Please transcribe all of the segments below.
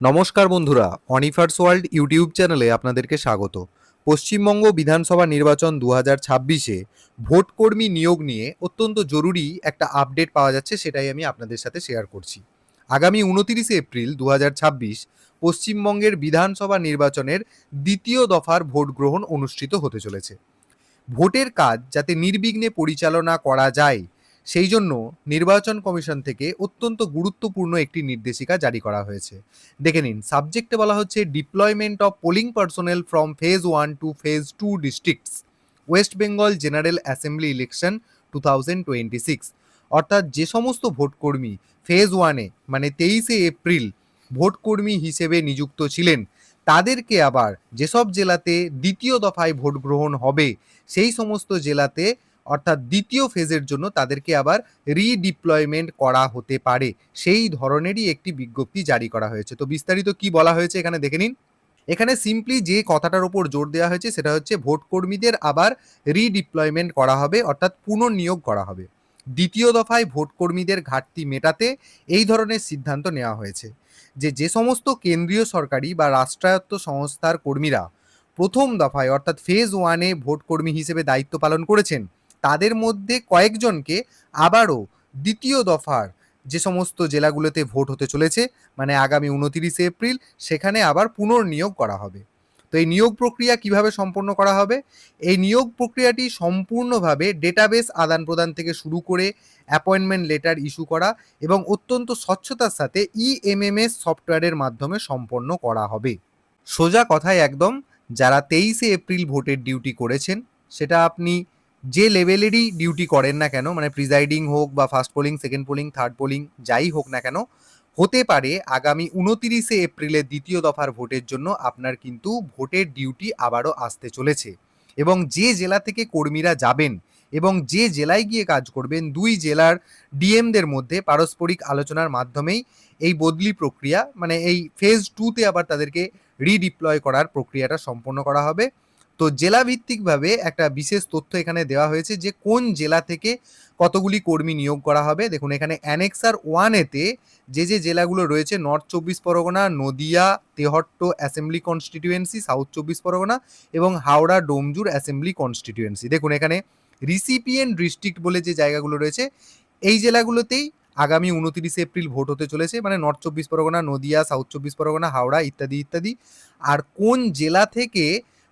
নমস্কার বন্ধুরা, অনিফার্স world YouTube চ্যানেলে আপনাদেরকে স্বাগত। পশ্চিমবঙ্গ বিধানসভা নির্বাচন 2026-এ ভোটকর্মী নিয়োগ নিয়ে অত্যন্ত জরুরি একটা আপডেট পাওয়া যাচ্ছে, সেটাই আমি আপনাদের সাথে শেয়ার করছি। আগামী 29 এপ্রিল 2026 পশ্চিমবঙ্গের বিধানসভা নির্বাচনের দ্বিতীয় দফার ভোট গ্রহণ অনুষ্ঠিত হতে চলেছে। ভোটের কাজ যাতে নির্বিঘ্নে পরিচালনা করা যায়, সেই জন্য নির্বাচন কমিশন থেকে অত্যন্ত গুরুত্বপূর্ণ একটি নির্দেশিকা জারি করা হয়েছে। দেখে নিন, সাবজেক্টে বলা হচ্ছে deployment of polling personnel from phase 1 to phase 2 districts, West Bengal general assembly election 2026। অর্থাৎ যে সমস্ত ভোটকর্মী ফেজ 1-এ মানে 23শে এপ্রিল ভোটকর্মী হিসেবে নিযুক্ত ছিলেন, তাদেরকে আবার যেসব জেলাতে দ্বিতীয় দফায় ভোট গ্রহণ হবে, সেই সমস্ত জেলাতে অর্থাৎ দ্বিতীয় ফেজের জন্য তাদেরকে আবার রিডিপ্লয়মেন্ট করা হতে পারে, সেই ধরনেরই একটি বিজ্ঞপ্তি জারি করা হয়েছে। তো বিস্তারিত কি বলা হয়েছে এখানে দেখে নিন। এখানে সিম্পলি যে কথাটার উপর জোর দেওয়া হয়েছে সেটা হচ্ছে ভোটকর্মীদের আবার রিডিপ্লয়মেন্ট করা হবে, অর্থাৎ পুনর্নিয়োগ করা হবে। দ্বিতীয় দফায় ভোটকর্মীদের ঘাটতি মেটাতে এই ধরনের সিদ্ধান্ত নেওয়া হয়েছে যে সমস্ত কেন্দ্রীয় সরকারি বা রাষ্ট্রায়ত্ত সংস্থার কর্মীরা প্রথম দফায় অর্থাৎ ফেজ 1-এ ভোটকর্মী হিসেবে দায়িত্ব পালন করেছেন, তাদের মধ্যে কয়েকজনকে আবারও দ্বিতীয় দফার যে সমস্ত জেলাগুলোতে ভোট হতে চলেছে মানে আগামী 29শে এপ্রিল, সেখানে আবার পুনর্নিয়োগ করা হবে। তো এই নিয়োগ প্রক্রিয়া কিভাবে সম্পন্ন করা হবে? এই নিয়োগ প্রক্রিয়াটি সম্পূর্ণভাবে ডেটাবেস আদান প্রদান থেকে শুরু করে অ্যাপয়েন্টমেন্ট লেটার ইস্যু করা এবং অত্যন্ত স্বচ্ছতার সাথে ইএমএমএস সফটওয়্যারের মাধ্যমে সম্পন্ন করা হবে। সোজা কথায় একদম, যারা 23শে এপ্রিল ভোটের ডিউটি করেছেন, সেটা আপনি যে লেভেলেরই ডিউটি করেন না কেন, মানে প্রিজাইডিং হোক বা first polling, second polling, third polling, যাই হোক না কেন, হতে পারে আগামী 29শে এপ্রিলের দ্বিতীয় দফার ভোটের জন্য আপনার কিন্তু ভোটের ডিউটি আবারও আসতে চলেছে। এবং যে জেলা থেকে কর্মীরা যাবেন এবং যে জেলায় গিয়ে কাজ করবেন, দুই জেলার ডিএমদের মধ্যে পারস্পরিক আলোচনার মাধ্যমেই এই বদলি প্রক্রিয়া মানে এই ফেজ 2-তে আবার তাদেরকে রিডিপ্লয় করার প্রক্রিয়াটা সম্পন্ন করা হবে। তো জেলা ভিত্তিকভাবে একটা বিশেষ তথ্য এখানে দেওয়া হয়েছে যে কোন জেলা থেকে কতগুলি কর্মী নিয়োগ করা হবে। দেখুন এখানে অ্যানেক্সার 1-এতে যে জেলাগুলো রয়েছে, north 24 Pargana, Nadia, Tehatta assembly constituency south 24 Pargana এবং হাওড়া ডোমজুর অ্যাসেম্বলি কনস্টিটিউয়েন্সি। দেখুন এখানে রিসিপিয়েন্ট ডিস্ট্রিক্ট বলে যে জায়গাগুলো রয়েছে, এই জেলাগুলোতেই আগামী 29শে এপ্রিল ভোট হতে চলেছে, মানে নর্থ 24 পরগনা, নদিয়া, সাউথ 24 পরগনা, হাওড়া ইত্যাদি ইত্যাদি। আর কোন জেলা থেকে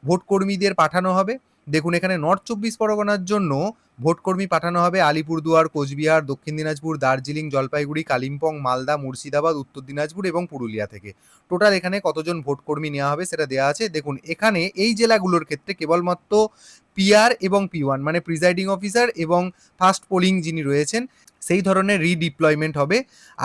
ভোটকর্মীদের পাঠানো হবে? দেখুন এখানে নর্থ 24 পরগনার জন্য ভোটকর্মী পাঠানো হবে আলিপুরদুয়ার, কোচবিহার, দক্ষিণ দিনাজপুর, দার্জিলিং, জলপাইগুড়ি, কালিম্পং, মালদা, মুর্শিদাবাদ, উত্তর দিনাজপুর এবং পুরুলিয়া থেকে। টোটাল এখানে কতজন ভোটকর্মী নেওয়া হবে সেটা দেওয়া আছে। দেখুন এখানে এই জেলাগুলোর ক্ষেত্রে কেবলমাত্র পিআর এবং P1 মানে প্রিজাইডিং অফিসার এবং ফার্স্ট পোলিং যিনি রয়েছেন, সেই ধরনের রিডিপ্লয়মেন্ট হবে।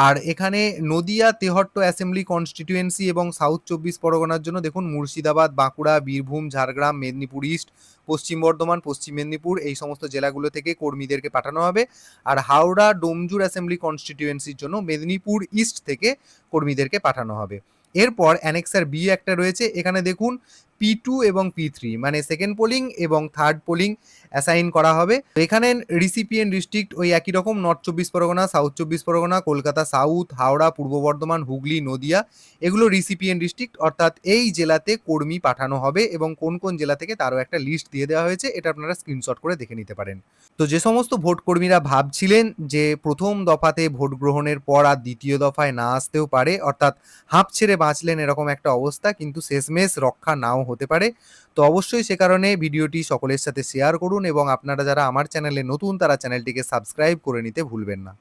আর এখানে নদিয়া, তেহট্ট অ্যাসেম্বলি কনস্টিটিউয়েন্সি এবং সাউথ 24 পরগনার জন্য দেখুন মুর্শিদাবাদ, বাঁকুড়া, বীরভূম, ঝাড়গ্রাম, মেদিনীপুর ইস্ট, পশ্চিম বর্ধমান, পশ্চিম মেদিনীপুর এই সমস্ত জেলাগুলো থেকে কর্মীদেরকে পাঠানো হবে। আর হাওড়া ডোমজুর অ্যাসেম্বলি কনস্টিটিউয়েন্সির জন্য মেদিনীপুর ইস্ট থেকে কর্মীদেরকে পাঠানো হবে। এরপর অ্যানেক্সার বি একটা রয়েছে, এখানে দেখুন P2 এবং P3 মানে সেকেন্ড পোলিং এবং থার্ড পোলিং অ্যাসাইন করা হবে। এখানে রিসিপিয়েন্ট ডিস্ট্রিক্ট ওই একই রকম, north 24 Pargana, south 24 Pargana, Kolkata south, Howrah, পূর্ব বর্ধমান, হুগলি, নদিয়া, এগুলো রিসিপিয়েন্ট ডিস্ট্রিক্ট। অর্থাৎ এই জেলাতে কর্মী পাঠানো হবে এবং কোন কোন জেলা থেকে তারও একটা লিস্ট দিয়ে দেওয়া হয়েছে, এটা আপনারা স্ক্রিনশট করে দেখে নিতে পারেন। তো যে সমস্ত ভোট কর্মীরা ভাবছিলেন যে প্রথম দফাতে ভোট গ্রহণের পর আর দ্বিতীয় দফায় না আসতেও পারে, অর্থাৎ হাঁপ ছেড়ে বাঁচলেন এরকম একটা অবস্থা, কিন্তু শেষমেশ রক্ষা নাও হতে পারে, তো অবশ্যই সে কারণে ভিডিওটি সকলের সাথে শেয়ার করুন এবং আপনারা যারা আমার চ্যানেলে নতুন তারা চ্যানেলটিকে সাবস্ক্রাইব করে নিতে ভুলবেন না।